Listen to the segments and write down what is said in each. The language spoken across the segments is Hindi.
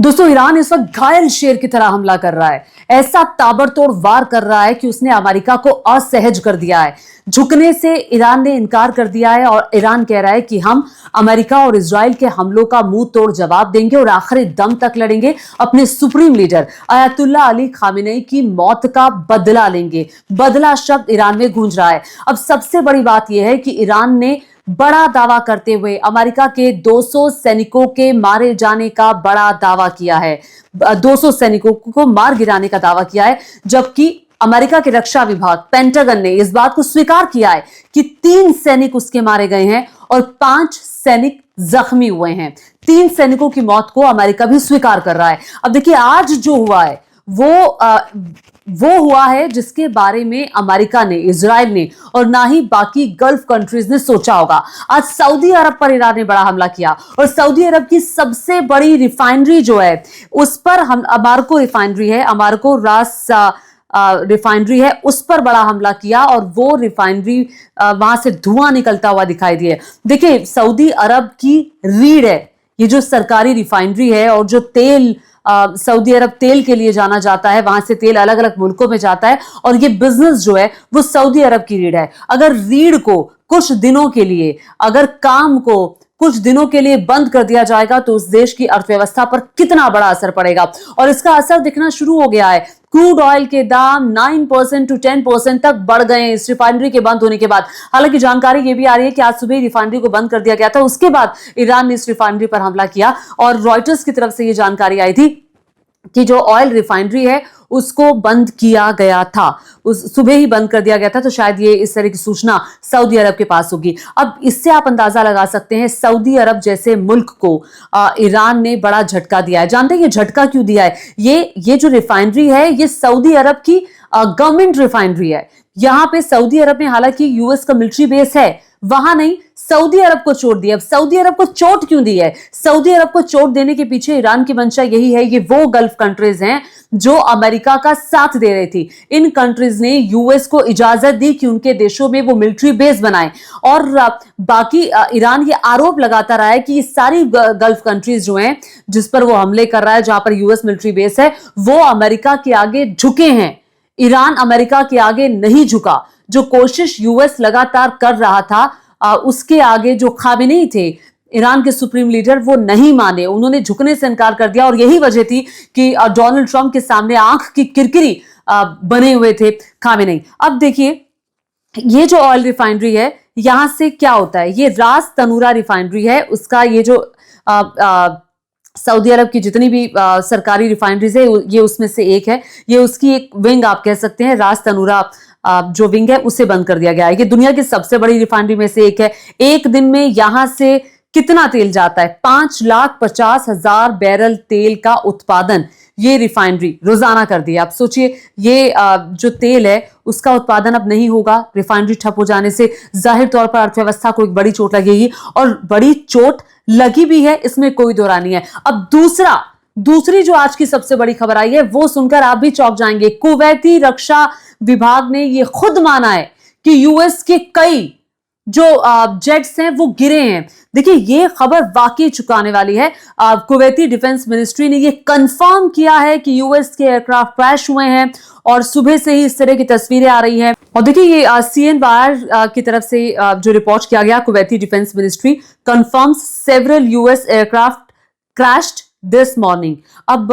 दोस्तों, ईरान इस वक्त घायल शेर की तरह हमला कर रहा है। ऐसा ताबड़तोड़ वार कर रहा है कि उसने अमेरिका को असहज कर दिया है। झुकने से ईरान ने इनकार कर दिया है और ईरान कह रहा है कि हम अमेरिका और इजराइल के हमलों का मुंह तोड़ जवाब देंगे और आखिरी दम तक लड़ेंगे। अपने supreme leader Ayatollah Ali Khamenei की मौत का बदला लेंगे। बदला शब्द ईरान में गूंज रहा है। अब सबसे बड़ी बात यह है कि ईरान ने बड़ा दावा करते हुए अमेरिका के 200 सैनिकों के मारे जाने का बड़ा दावा किया है। 200 सैनिकों को मार गिराने का दावा किया है, जबकि अमेरिका के रक्षा विभाग पेंटागन ने इस बात को स्वीकार किया है कि 3 सैनिक उसके मारे गए हैं और 5 सैनिक जख्मी हुए हैं। 3 सैनिकों की मौत को अमेरिका भी स्वीकार कर रहा है। अब देखिए, आज जो हुआ है वो हुआ है जिसके बारे में अमेरिका ने, इजराइल ने और ना ही बाकी गल्फ कंट्रीज ने सोचा होगा। आज सऊदी अरब पर ईरान ने बड़ा हमला किया और सऊदी अरब की सबसे बड़ी रिफाइनरी जो है उस पर अमारको रिफाइनरी है, अमारको रास रिफाइनरी है, उस पर बड़ा हमला किया और वो रिफाइनरी वहां से धुआं निकलता हुआ दिखाई दिया। देखिए, सऊदी अरब की रीढ़ है ये जो सरकारी रिफाइनरी है, और जो तेल सऊदी अरब तेल के लिए जाना जाता है, वहां से तेल अलग अलग मुल्कों में जाता है और ये बिजनेस जो है वो सऊदी अरब की रीढ़ है। अगर रीढ़ को कुछ दिनों के लिए, अगर काम को कुछ दिनों के लिए बंद कर दिया जाएगा तो उस देश की अर्थव्यवस्था पर कितना बड़ा असर पड़ेगा, और इसका असर दिखना शुरू हो गया है। क्रूड ऑयल के दाम 9% to 10% तक बढ़ गए इस रिफाइनरी के बंद होने के बाद। हालांकि जानकारी ये भी आ रही है कि आज सुबह रिफाइनरी को बंद कर दिया गया था, उसके बाद ईरान ने इस रिफाइनरी पर हमला किया और रॉयटर्स की तरफ से ये जानकारी आई थी कि जो ऑयल रिफाइनरी है उसको बंद किया गया था, उस सुबह ही बंद कर दिया गया था। तो शायद ये इस तरह की सूचना सऊदी अरब के पास होगी। अब इससे आप अंदाजा लगा सकते हैं सऊदी अरब जैसे मुल्क को ईरान ने बड़ा झटका दिया है। जानते हैं ये झटका क्यों दिया है? ये जो रिफाइनरी है ये सऊदी अरब की गवर्नमेंट रिफाइनरी है। यहां पे सऊदी अरब में हालांकि यूएस का मिलिट्री बेस है, वहां नहीं, सऊदी अरब को चोट दी। अब सऊदी अरब को चोट क्यों दी है? सऊदी अरब को चोट देने के पीछे ईरान की मंशा यही है। ये वो गल्फ कंट्रीज हैं जो अमेरिका का साथ दे रही थी। इन कंट्रीज ने यूएस को इजाजत दी कि उनके देशों में वो मिलिट्री बेस बनाए, और बाकी ईरान ये आरोप लगाता रहा है कि ये सारी गल्फ कंट्रीज जो हैं जिस पर वो हमले कर रहा है, जहां पर यूएस मिलिट्री बेस है, वो अमेरिका के आगे झुके हैं। ईरान अमेरिका के आगे नहीं झुका। जो कोशिश यूएस लगातार कर रहा था उसके आगे जो खामेनेई थे, ईरान के सुप्रीम लीडर, वो नहीं माने, उन्होंने झुकने से इनकार कर दिया। और यही वजह थी कि डोनाल्ड ट्रंप के सामने आंख की किरकिरी बने हुए थे खामेनेई। अब देखिए, ये जो ऑयल रिफाइनरी है यहां से क्या होता है, ये रास तनूरा रिफाइनरी है। उसका ये जो सऊदी अरब की जितनी भी सरकारी रिफाइनरीज है ये उसमें से एक है। ये उसकी एक विंग आप कह सकते हैं। रास तनूरा जो विंग है उसे बंद कर दिया गया है। ये दुनिया की सबसे बड़ी रिफाइनरी में से एक है। एक दिन में यहां से कितना तेल जाता है? 5,50,000 बैरल तेल का उत्पादन ये रिफाइनरी रोजाना कर दिया। आप सोचिए, ये जो तेल है उसका उत्पादन अब नहीं होगा। रिफाइनरी ठप हो जाने से जाहिर तौर पर अर्थव्यवस्था को एक बड़ी चोट लगेगी, और बड़ी चोट लगी भी है, इसमें कोई दो राय नहीं है। अब दूसरी जो आज की सबसे बड़ी खबर आई है वो सुनकर आप भी चौंक जाएंगे। कुवैती रक्षा विभाग ने ये खुद माना है कि यूएस के कई जो जेट्स हैं वो गिरे हैं। देखिए, ये खबर वाकई चुकाने वाली है। कुवैती डिफेंस मिनिस्ट्री ने ये कंफर्म किया है कि यूएस के एयरक्राफ्ट क्रैश हुए हैं, और सुबह से ही इस तरह की तस्वीरें आ रही हैं। और देखिए, ये सीएनवायर की तरफ से जो रिपोर्ट किया गया, Kuwaiti defence ministry confirms several US aircraft crashed this morning. अब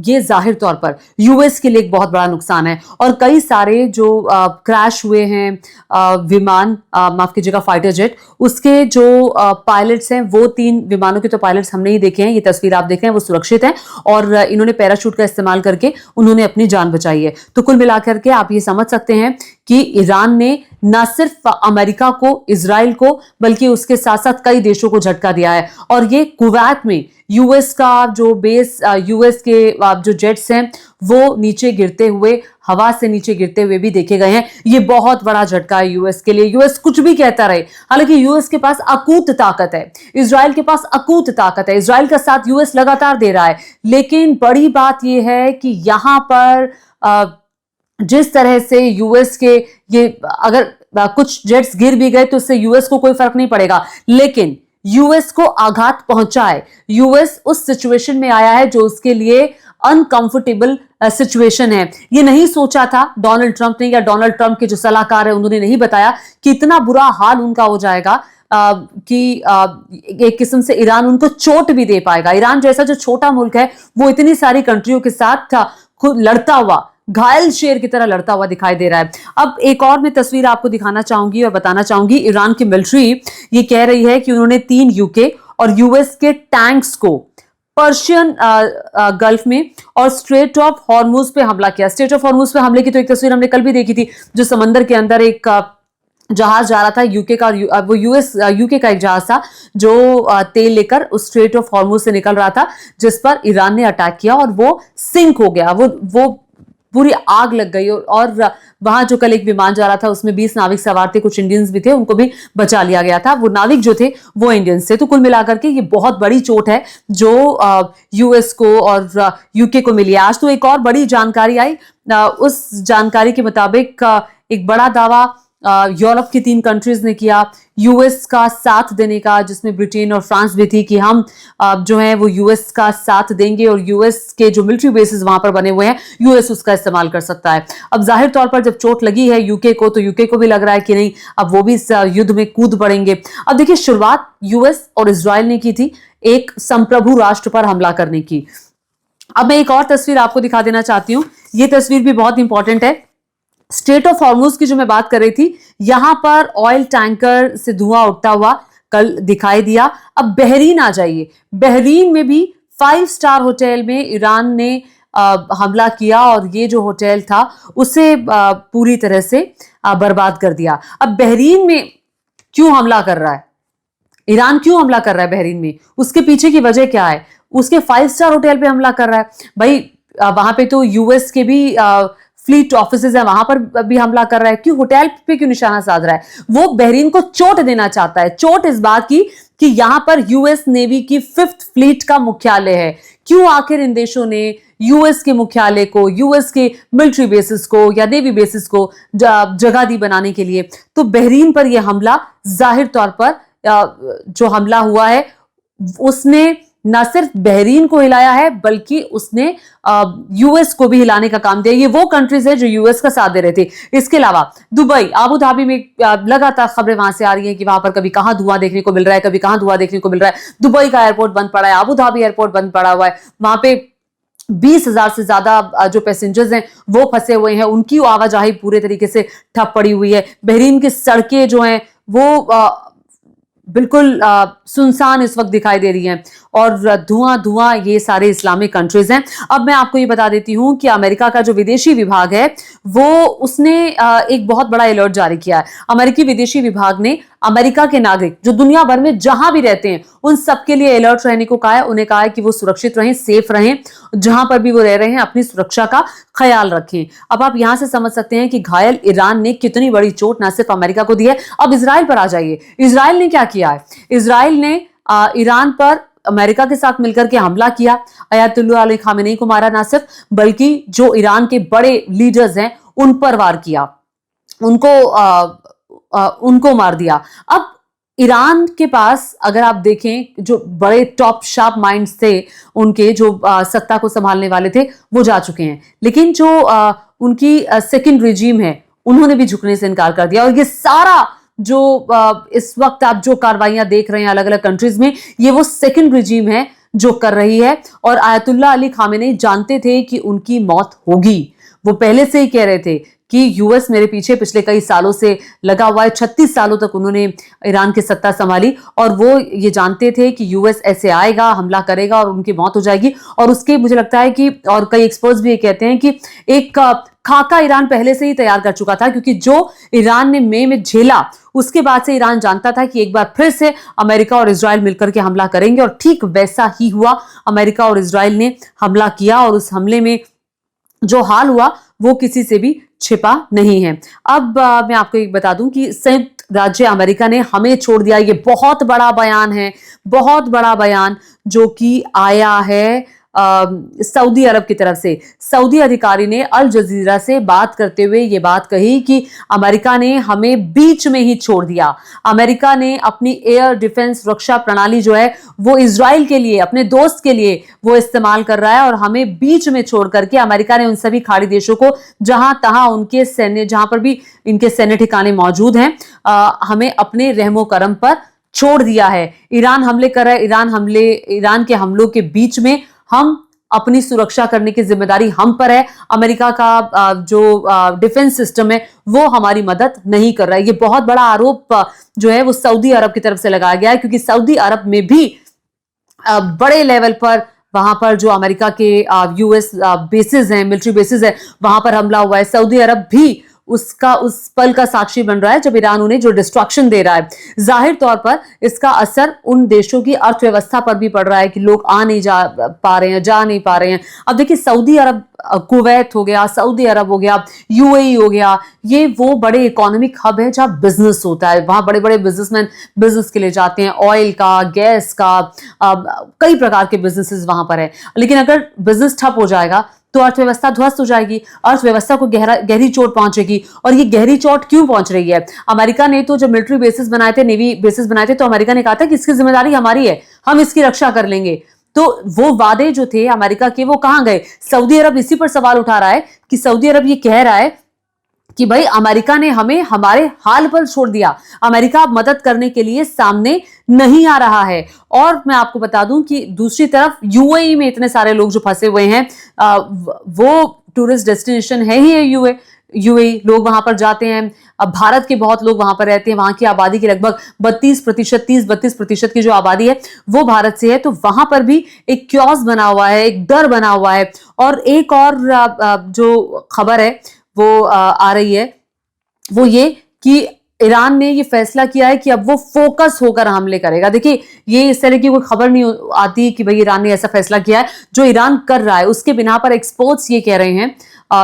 ये जाहिर तौर पर यूएस के लिए एक बहुत बड़ा नुकसान है, और कई सारे जो क्रैश हुए हैं विमान, माफ कीजिएगा फाइटर जेट, उसके जो पायलट्स हैं, वो 3 विमानों के तो पायलट्स हमने ही देखे हैं। ये तस्वीर आप देख रहे हैं वो सुरक्षित हैं, और इन्होंने पैराशूट का इस्तेमाल करके उन्होंने अपनी जान बचाई है। तो कुल मिलाकर के आप ये समझ सकते हैं कि ईरान ने न सिर्फ अमेरिका को, इजराइल को, बल्कि उसके साथ साथ कई देशों को झटका दिया है। और ये कुवैत में यूएस का जो बेस, यूएस के जो जेट्स हैं वो नीचे गिरते हुए, हवा से नीचे गिरते हुए भी देखे गए हैं। ये बहुत बड़ा झटका है यूएस के लिए। यूएस कुछ भी कहता रहे, हालांकि यूएस के पास अकूत ताकत है, इजराइल के पास अकूत ताकत है, इजराइल का साथ यूएस लगातार दे रहा है। लेकिन बड़ी बात यह है कि यहां पर जिस तरह से यूएस के ये, अगर कुछ जेट्स गिर भी गए तो इससे यूएस को कोई फर्क नहीं पड़ेगा, लेकिन यूएस को आघात पहुंचाए। यूएस उस सिचुएशन में आया है जो उसके लिए अनकंफर्टेबल सिचुएशन है। ये नहीं सोचा था डोनाल्ड ट्रंप ने, या डोनाल्ड ट्रंप के जो सलाहकार है उन्होंने नहीं बताया कि इतना बुरा हाल उनका हो जाएगा कि एक किस्म से ईरान उनको चोट भी दे पाएगा। ईरान जैसा जो छोटा मुल्क है वो इतनी सारी कंट्रियों के साथ खुद लड़ता हुआ, घायल शेर की तरह लड़ता हुआ दिखाई दे रहा है। अब एक और मैं तस्वीर आपको दिखाना चाहूंगी और बताना चाहूंगी, ईरान की मिलिट्री ये कह रही है कि उन्होंने 3 यूके और यूएस के टैंक्स को पर्शियन गल्फ में और स्ट्रेट ऑफ हॉर्मुज पे हमला किया। स्ट्रेट ऑफ हॉर्मुज पे हमले की तो एक तस्वीर हमने कल भी देखी थी, जो समंदर के अंदर एक जहाज जा रहा था यूके का, वो यूके का एक जहाज था जो तेल लेकर उस स्ट्रेट ऑफ हॉर्मुज से निकल रहा था, जिस पर ईरान ने अटैक किया और वो सिंक हो गया, वो पूरी आग लग गई। और वहां जो कल एक विमान जा रहा था उसमें 20 नाविक सवार थे, कुछ इंडियंस भी थे, उनको भी बचा लिया गया था। वो नाविक जो थे वो इंडियंस थे। तो कुल मिलाकर के ये बहुत बड़ी चोट है जो यूएस को और यूके को मिली। आज तो एक और बड़ी जानकारी आई, उस जानकारी के मुताबिक एक बड़ा दावा यूरोप की 3 कंट्रीज ने किया यूएस का साथ देने का, जिसमें ब्रिटेन और फ्रांस भी थी, कि हम जो है वो यूएस का साथ देंगे और यूएस के जो मिलिट्री बेसिस वहां पर बने हुए हैं यूएस उसका इस्तेमाल कर सकता है। अब जाहिर तौर पर जब चोट लगी है यूके को, तो यूके को भी लग रहा है कि नहीं, अब वो भी इस युद्ध में कूद पड़ेंगे। अब देखिए, शुरुआत यूएस और इजराइल ने की थी एक संप्रभु राष्ट्र पर हमला करने की। अब मैं एक और तस्वीर आपको दिखा देना चाहती हूं, ये तस्वीर भी बहुत इंपॉर्टेंट है। स्ट्रेट ऑफ हॉर्मुज की जो मैं बात कर रही थी, यहां पर ऑयल टैंकर से धुआं उठता हुआ कल दिखाई दिया। अब बहरीन आ जाइए, बहरीन में भी 5 स्टार होटल में ईरान ने हमला किया और ये जो होटल था उसे पूरी तरह से बर्बाद कर दिया। अब बहरीन में क्यों हमला कर रहा है ईरान, क्यों हमला कर रहा है बहरीन में, उसके पीछे की वजह क्या है? उसके 5 स्टार होटल पे हमला कर रहा है। भाई वहां पे तो यूएस के भी फ्लीट ऑफिसेज है, वहां पर भी हमला कर रहा है। क्यों होटल पे क्यों निशाना साध रहा है? वो बहरीन को चोट देना चाहता है। चोट इस बात की कि यहां पर यूएस नेवी की 5th फ्लीट का मुख्यालय है। क्यों आखिर इन देशों ने यूएस के मुख्यालय को, यूएस के मिलिट्री बेसिस को या नेवी बेसिस को जगह दी बनाने के लिए? तो बहरीन पर यह हमला जाहिर तौर पर जो हमला हुआ है उसने न सिर्फ बहरीन को हिलाया है बल्कि उसने यूएस को भी हिलाने का काम दिया। ये वो कंट्रीज है जो यूएस का साथ दे रहे थे। इसके अलावा दुबई, आबू धाबी में लगातार खबरें वहां से आ रही हैं कि वहां पर कभी कहां धुआं देखने को मिल रहा है, कभी कहां धुआं देखने को मिल रहा है। दुबई का एयरपोर्ट बंद पड़ा है, आबू धाबी एयरपोर्ट बंद पड़ा हुआ है। वहां पे 20,000 से ज्यादा जो पैसेंजर्स हैं वो फंसे हुए हैं, उनकी आवाजाही पूरे तरीके से ठप पड़ी हुई है। बहरीन की सड़कें जो हैं वो बिल्कुल सुनसान इस वक्त दिखाई दे रही हैं और धुआं धुआं ये सारे इस्लामिक कंट्रीज हैं। अब मैं आपको ये बता देती हूं कि अमेरिका का जो विदेशी विभाग है वो उसने एक बहुत बड़ा अलर्ट जारी किया है। अमेरिकी विदेशी विभाग ने अमेरिका के नागरिक जो दुनिया भर में जहां भी रहते हैं उन सबके लिए अलर्ट रहने को कहा है। उन्हें कहा है कि वो सुरक्षित रहें, सेफ रहें, जहां पर भी वो रह रहे हैं अपनी सुरक्षा का ख्याल रखें। अब आप यहां से समझ सकते हैं कि घायल ईरान ने कितनी बड़ी चोट ना सिर्फ अमेरिका को दी है। अब इजराइल पर आ जाइए, इजराइल ने क्या किया है? इजराइल ने ईरान पर अमेरिका के साथ मिलकर के हमला किया। अयतुल्लाह अली खामेनी को मारा ना सिर्फ, बल्कि जो ईरान के बड़े लीडर्स हैं उन पर वार किया, उनको मार दिया। अब ईरान के पास अगर आप देखें जो बड़े टॉप शार्प माइंड्स थे उनके, जो सत्ता को संभालने वाले थे, वो जा चुके हैं। लेकिन जो उनकी सेकंड रिजीम है उन्होंने भी झुकने से इनकार कर दिया। और ये सारा जो इस वक्त आप जो कार्रवाइयां देख रहे हैं अलग अलग कंट्रीज में, ये वो सेकंड रिजीम है जो कर रही है। और आयतुल्लाह अली खामेनी जानते थे कि उनकी मौत होगी। वो पहले से ही कह रहे थे कि यूएस मेरे पीछे पिछले कई सालों से लगा हुआ है। 36 सालों तक उन्होंने ईरान की सत्ता संभाली और वो ये जानते थे कि यूएस ऐसे आएगा, हमला करेगा और उनकी मौत हो जाएगी। और उसके मुझे लगता है कि, और कई एक्सपर्ट्स भी ये कहते हैं कि एक खाका ईरान पहले से ही तैयार कर चुका था, क्योंकि जो ईरान ने मई में झेला उसके बाद से ईरान जानता था कि एक बार फिर से अमेरिका और इजराइल मिलकर के हमला करेंगे। और ठीक वैसा ही हुआ। अमेरिका और इजराइल ने हमला किया और उस हमले में जो हाल हुआ वो किसी से भी छिपा नहीं है। अब मैं आपको एक बता दूं कि संयुक्त राज्य अमेरिका ने हमें छोड़ दिया। ये बहुत बड़ा बयान है, बहुत बड़ा बयान जो कि आया है सऊदी अरब की तरफ से। सऊदी अधिकारी ने अल जजीरा से बात करते हुए ये बात कही कि अमेरिका ने हमें बीच में ही छोड़ दिया। अमेरिका ने अपनी एयर डिफेंस रक्षा प्रणाली जो है वो इजराइल के लिए, अपने दोस्त के लिए वो इस्तेमाल कर रहा है और हमें बीच में छोड़ करके अमेरिका ने उन सभी खाड़ी देशों को जहां तहां उनके सैन्य, जहां पर भी इनके सैन्य ठिकाने मौजूद हैं, हमें अपने रहमो करम पर छोड़ दिया है। ईरान हमले कर रहा है, ईरान के हमलों के बीच में हम अपनी सुरक्षा करने की जिम्मेदारी हम पर है। अमेरिका का जो डिफेंस सिस्टम है वो हमारी मदद नहीं कर रहा है। ये बहुत बड़ा आरोप जो है वो सऊदी अरब की तरफ से लगाया गया है, क्योंकि सऊदी अरब में भी बड़े लेवल पर वहां पर जो अमेरिका के यूएस बेसिस हैं, मिलिट्री बेसिस है, वहां पर हमला हुआ है। सऊदी अरब भी उस पल का साक्षी बन रहा है जब ईरान उन्हें जो डिस्ट्रक्शन दे रहा है। जाहिर तौर पर इसका असर उन देशों की अर्थव्यवस्था पर भी पड़ रहा है कि लोग आ नहीं जा पा रहे हैं, जा नहीं पा रहे हैं। अब देखिए, सऊदी अरब, कुवैत हो गया, सऊदी अरब हो गया, यूएई हो गया, ये वो बड़े इकोनॉमिक हब है जहां बिजनेस होता है। वहां बड़े बड़े बिजनेसमैन बिजनेस के लिए जाते हैं, ऑयल का, गैस का, कई प्रकार के बिजनेसेस वहां पर है। लेकिन अगर बिजनेस ठप हो जाएगा तो अर्थव्यवस्था ध्वस्त हो जाएगी, अर्थव्यवस्था को गहरी चोट पहुंचेगी। और ये गहरी चोट क्यों पहुंच रही है? अमेरिका ने तो जब मिलिट्री बेसिस बनाए थे, नेवी बेसिस बनाए थे, तो अमेरिका ने कहा था कि इसकी जिम्मेदारी हमारी है, हम इसकी रक्षा कर लेंगे। तो वो वादे जो थे अमेरिका के, वो कहां गए? सऊदी अरब इसी पर सवाल उठा रहा है कि सऊदी अरब ये कह रहा है कि भाई अमेरिका ने हमें हमारे हाल पर छोड़ दिया, अमेरिका मदद करने के लिए सामने नहीं आ रहा है। और मैं आपको बता दूं कि दूसरी तरफ यूएई में इतने सारे लोग जो फंसे हुए हैं, वो टूरिस्ट डेस्टिनेशन है ही यूएई, लोग वहां पर जाते हैं। अब भारत के बहुत लोग वहां पर रहते हैं, वहां की आबादी की लगभग 32%, 30-32% की जो आबादी है वो भारत से है। तो वहां पर भी एक क्योस बना हुआ है, एक डर बना हुआ है। और एक और जो खबर है वो आ रही है, वो ये कि ईरान ने ये फैसला किया है कि अब वो फोकस होकर हमले करेगा। देखिए, ये इस तरह की कोई खबर नहीं आती कि भाई ईरान ने ऐसा फैसला किया है। जो ईरान कर रहा है उसके बिना पर एक्सपर्ट्स ये कह रहे हैं,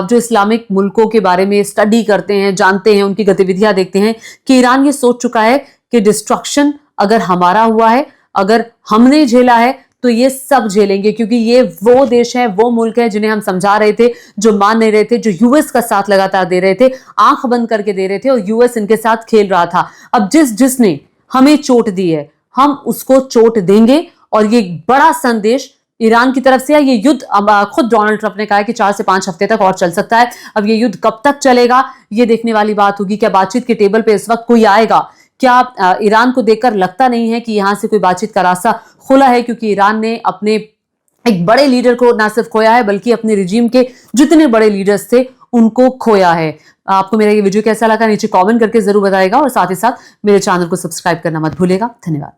जो इस्लामिक मुल्कों के बारे में स्टडी करते हैं, जानते हैं, उनकी गतिविधियां देखते हैं, कि ईरान ये सोच चुका है कि डिस्ट्रक्शन अगर हमारा हुआ है, अगर हमने झेला है, तो ये सब झेलेंगे। क्योंकि ये वो देश है, वो मुल्क है जिन्हें हम समझा रहे थे, जो मान नहीं रहे थे, जो यूएस का साथ लगातार दे रहे थे, आंख बंद करके दे रहे थे, और यूएस इनके साथ खेल रहा था। अब जिसने हमें चोट दी है, हम उसको चोट देंगे। और ये बड़ा संदेश ईरान की तरफ से है। ये युद्ध, खुद डोनाल्ड ट्रंप ने कहा है कि 4 से 5 हफ्ते तक और चल सकता है। अब ये युद्ध कब तक चलेगा, ये देखने वाली बात होगी। क्या बातचीत के टेबल पे इस वक्त कोई आएगा? क्या ईरान को देखकर लगता नहीं है कि यहां से कोई बातचीत का रास्ता खुला है? क्योंकि ईरान ने अपने एक बड़े लीडर को ना सिर्फ खोया है, बल्कि अपने रिजीम के जितने बड़े लीडर्स थे उनको खोया है। आपको मेरा ये वीडियो कैसा लगा नीचे कमेंट करके जरूर बताइएगा, और साथ ही साथ मेरे चैनल को सब्सक्राइब करना मत भूलिएगा। धन्यवाद।